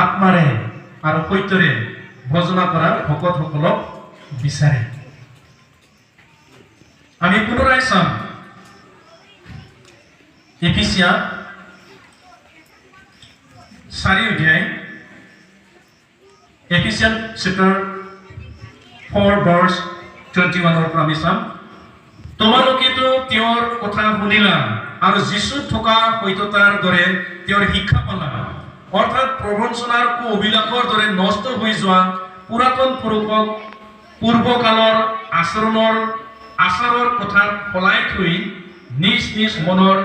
আত্মাৰে আৰু সত্যৰে ভজনা কৰা ভকতসকলক বিচাৰে। আমি পুনৰাই চাম এফিচিয়া 4 অধ্যায়, এফিচিয়ান চেপ্টাৰ 4 ভাৰ্ছ 21 পৰা আমি চাম। তোমালোকেতো তেওঁৰ কথা শুনিলা আৰু যীশুত থকা সত্যতাৰ দৰে তেওঁৰ শিক্ষা পালা, অৰ্থাৎ প্ৰবঞ্চনাৰ অভিলাষৰ দৰে নষ্ট হৈ যোৱা পুৰাতন পুৰুষক পূৰ্বকালৰ আচাৰৰ কথা সলাই থৈ নিজ নিজ মনৰ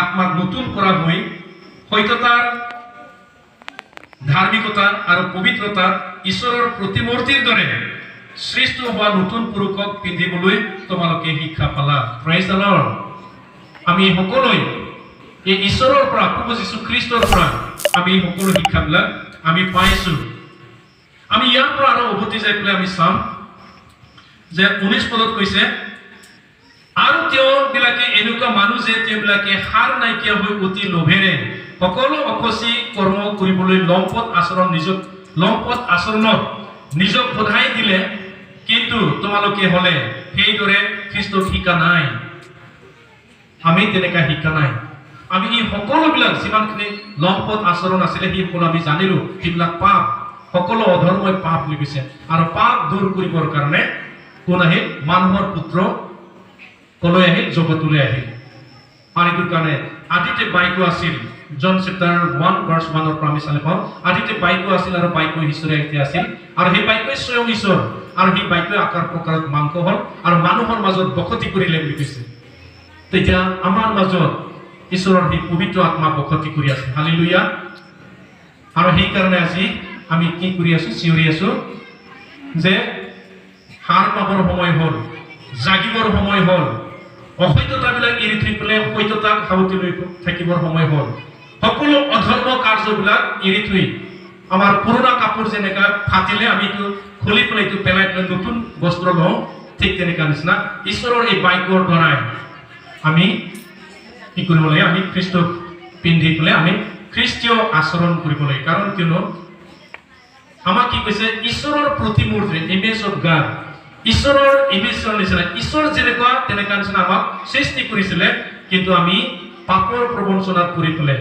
আত্মাক নতুন কৰা হৈ সত্যতাৰ ধাৰ্মিকতা আৰু পবিত্ৰতাত ঈশ্বৰৰ প্ৰতিমূৰ্তিৰ দৰে সৃষ্ট হোৱা নতুন পুৰুষক পিন্ধিবলৈ তোমালোকে শিক্ষা পালা। Praise the lord. আমি সকলোৱে এই ঈশ্বৰৰ পৰা, প্ৰভু যীশু খ্ৰীষ্টৰ পৰা আমি সকলো শিক্ষাবিলাক আমি পাইছো। আমি ইয়াৰ পৰা আৰু উভতি যাই পেলাই আমি চাম যে 19 পদত কৈছে, আৰু তেওঁবিলাকে এনেকুৱা মানুহ যে তেওঁবিলাকে সাৰ নাইকিয়া হৈ অতি লোভেৰে সকলো অখচি কৰ্ম কৰিবলৈ লম্পট আচৰণত নিজক সদায় দিলে, কিন্তু তোমালোকে হলে সেইদৰে খ্ৰীষ্টক শিকা নাই। আমি তেনেকা শিকা নাই। আমি এই সকলোবিলাক যিমানখিনি লম্পট আচৰণ আছিলে সেই সকলো আমি জানিলো সেইবিলাক পাপ, সকলো অধৰ্মই পাপ বুলি কৈছে। আৰু পাপ দূৰ কৰিবৰ কাৰণে কোন আহিল? মানুহৰ পুত্ৰ কলৈ আহিল? জগতলৈ আহিল। আৰু এইটোৰ কাৰণে আদিতে বাক্য আছিল। জন চেপ্টাৰ 1 ভাৰ্ছ 1 পৰা আমি চালে পাওঁ, আদিতে বাক্য আছিল আৰু বাক্য ঈশ্বৰে এতিয়া আছিল, আৰু সেই বাক্যই স্বয়ং ঈশ্বৰ, আৰু সেই বাক্যই আকাৰ প্ৰকাৰত মাংস হল আৰু মানুহৰ মাজত বসতি কৰিলে বুলি কৈছে। তেতিয়া আমাৰ মাজত ঈশ্বৰৰ সেই পবিত্ৰ আত্মা বসতি কৰি আছে। হালেলুয়া। আৰু সেইকাৰণে আজি আমি কি কৰি আছো? চিঞৰি আছো যে সাৰ পাবৰ সময় হল, জাগিবৰ সময় হল, অসত্যতাবিলাক এৰি থৈ পেলাই সত্যতাক সাৱটি লৈ থাকিবৰ সময় হল, সকলো অধৰ্ম কাৰ্যবিলাক এৰি থৈ আমাৰ পুৰণা কাপোৰ যেনেকা ফাটিলে আমি এইটো খুলি পেলাই এইটো পেলাই পেলাই নতুন বস্ত্ৰ লওঁ, ঠিক তেনেকা নিচিনা ঈশ্বৰৰ এই বাক্যৰ দ্বাৰাই আমি কি কৰিব লাগে? আমি খ্ৰীষ্টক পিন্ধি পেলাই আমি খ্ৰীষ্টীয় আচৰণ কৰিব লাগে। কাৰণ কিয়নো আমাক কি কৈছে? ঈশ্বৰৰ প্ৰতিমূৰ্তি, ইমেজ অফ গড, ঈশ্বৰৰ ইমেজৰ নিচিনা, ঈশ্বৰ যেনেকুৱা তেনেকা নিচিনা আমাক সৃষ্টি কৰিছিলে, কিন্তু আমি পাপৰ প্ৰবঞ্চনাত পৰি পেলাই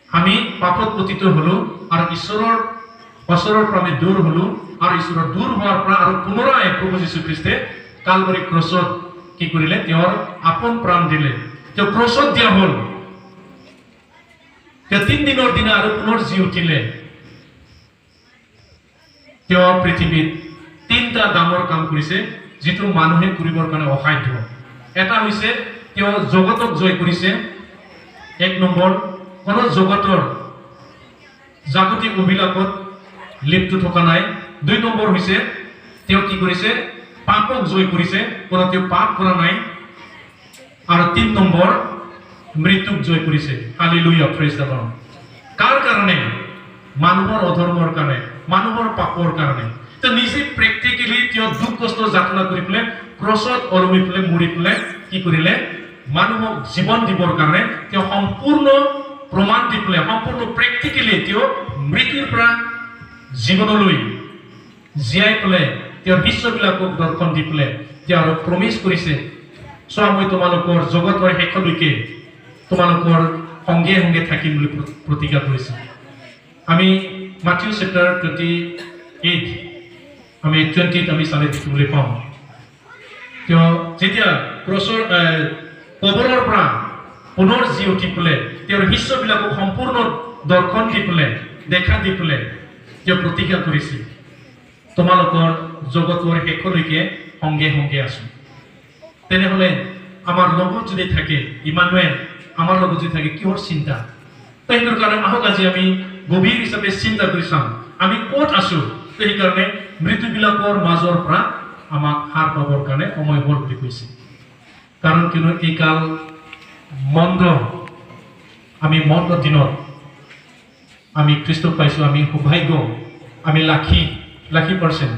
আমি পাপত পতিত হলো আৰু ঈশ্বৰৰ ওচৰৰ পৰা আমি দূৰ হলো, আৰু ঈশ্বৰৰ দূৰ হোৱাৰ পৰা আৰু পুনৰাই প্ৰভু যীশু খ্ৰীষ্টে কালভাৰী ক্ৰছত কি কৰিলে? তেওঁৰ আপোন প্ৰাণ দিলে। তেওঁ ক্ৰছত দিয়া হল, তেওঁ 3 দিনৰ দিনা আৰু পুনৰ জি উঠিলে। তেওঁ পৃথিৱীত 3টা ডাঙৰ কাম কৰিছে যিটো মানুহে কৰিবৰ কাৰণে অসাধ্য। এটা হৈছে তেওঁ জগতক জয় কৰিছে। 1 নম্বৰ, কোনো জগতৰ জাগতিক অভিলাষত লিপ্ত থকা নাই। 2 নম্বৰ হৈছে তেওঁ কি কৰিছে? পাপক জয় কৰিছে, কোনো তেওঁ পাপ কৰা নাই। আৰু 3 নম্বৰ, মৃত্যুক জয় কৰিছে। Hallelujah, praise the Lord. কাৰ কাৰণে? মানুহৰ অধৰ্মৰ কাৰণে, মানুহৰ পাপৰ কাৰণে। তো নিজে প্ৰেক্টিকেলি তেওঁ দুখ কষ্ট যাতনা কৰি পেলাই ক্ৰছত অলমি পেলাই মৰি পেলাই কি কৰিলে? মানুহক জীৱন দিবৰ কাৰণে তেওঁ সম্পূৰ্ণ প্ৰমাণ দি পেলাই, সম্পূৰ্ণ প্ৰেক্টিকেলি তেওঁ মৃত্যুৰ পৰা জীৱনলৈ জীয়াই পেলাই তেওঁৰ শিষ্যবিলাকক দৰ্শন দি পেলাই তেওঁ আৰু প্ৰমিছ কৰিছে, চোৱা মই তোমালোকৰ জগতৰ শেষলৈকে তোমালোকৰ সংগে সংগে থাকিম বুলি প্ৰতিজ্ঞা কৰিছে। আমি মাথিউ চেপ্টাৰ 28 আমি 20 আমি চালে দেখিবলৈ পাওঁ। তেওঁ যেতিয়া ক্ৰছৰ কবৰৰ পৰা পুনৰ জি উঠি পেলাই তেওঁৰ শিষ্যবিলাকক সম্পূৰ্ণ দৰ্শন দি পেলাই, দেখা দি পেলাই তেওঁ প্ৰতিজ্ঞা কৰিছে, তোমালোকৰ জগতৰ শেষলৈকে সংগে সংগে আছো। তেনেহলে আমাৰ লগত যদি থাকে ইমানুৱেল, আমাৰ লগত যদি থাকে কিহৰ চিন্তা? সেইটোৰ কাৰণে আহক আজি আমি গভীৰ হিচাপে চিন্তা কৰি চাম আমি ক'ত আছো। সেইকাৰণে মৃত্যুবিলাকৰ মাজৰ পৰা আমাক সাৰ পাবৰ কাৰণে সময় হল বুলি কৈছে। কাৰণ কিয়নো এই কাল মন্দ, আমি মন্দ দিনত আমি খ্ৰীষ্টক পাইছো। আমি সৌভাগ্য, আমি লাখি 100%